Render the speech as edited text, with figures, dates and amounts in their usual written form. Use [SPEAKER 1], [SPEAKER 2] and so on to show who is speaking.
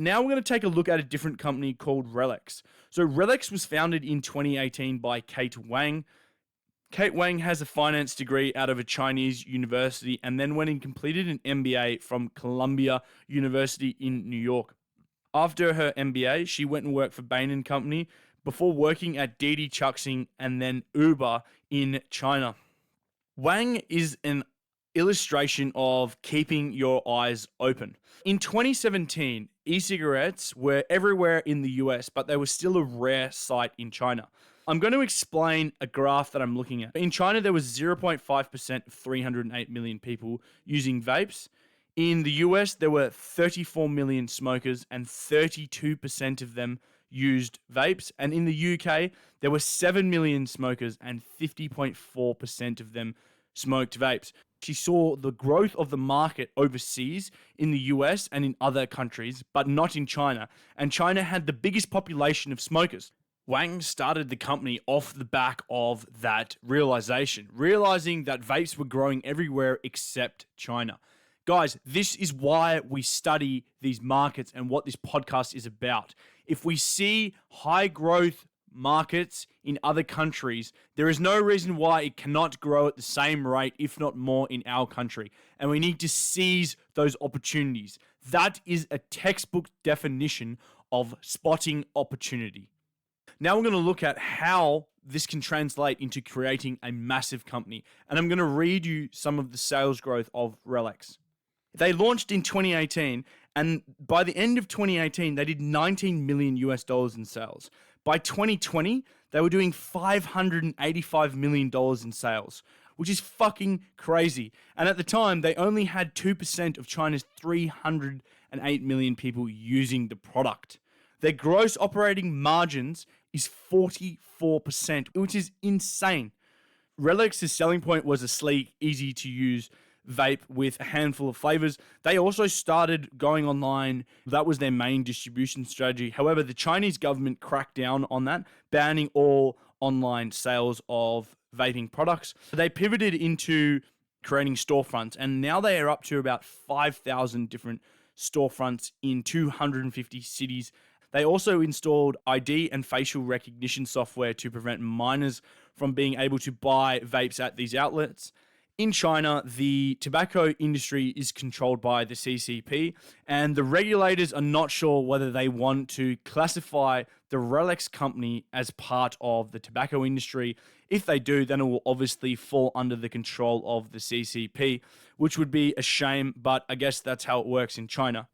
[SPEAKER 1] Now we're going to take a look at a different company called RELX. So RELX was founded in 2018 by Kate Wang. Kate Wang has a finance degree out of a Chinese university and then went and completed an MBA from Columbia University in New York. After her MBA, she went and worked for Bain & Company before working at Didi Chuxing and then Uber in China. Wang is an illustration of keeping your eyes open. In 2017, e-cigarettes were everywhere in the US, but they were still a rare sight in China. I'm going to explain a graph that I'm looking at. In China, there was 0.5% of 308 million people using vapes. In the US, there were 34 million smokers and 32% of them used vapes. And in the UK, there were 7 million smokers and 50.4% of them smoked vapes. She saw the growth of the market overseas in the US and in other countries, but not in China. And China had the biggest population of smokers. Wang started the company off the back of that realization, realizing that vapes were growing everywhere except China. Guys, this is why we study these markets and what this podcast is about. If we see high growth markets in other countries, there is no reason why it cannot grow at the same rate, if not more, in our country. And we need to seize those opportunities. That is a textbook definition of spotting opportunity. Now we're going to look at how this can translate into creating a massive company. And I'm going to read you some of the sales growth of RELX. They launched in 2018, and by the end of 2018, they did $19 million in sales. By 2020, they were doing $585 million in sales, which is fucking crazy. And at the time, they only had 2% of China's 308 million people using the product. Their gross operating margins is 44%, which is insane. RELX's selling point was a sleek, easy to use vape with a handful of flavors. They also started going online. That was their main distribution strategy. However, the Chinese government cracked down on that, banning all online sales of vaping products. They pivoted into creating storefronts, and now they are up to about 5,000 different storefronts in 250 cities. They also installed ID and facial recognition software to prevent minors from being able to buy vapes at these outlets. In China, the tobacco industry is controlled by the CCP, and the regulators are not sure whether they want to classify the RELX company as part of the tobacco industry. If they do, then it will obviously fall under the control of the CCP, which would be a shame, but I guess that's how it works in China.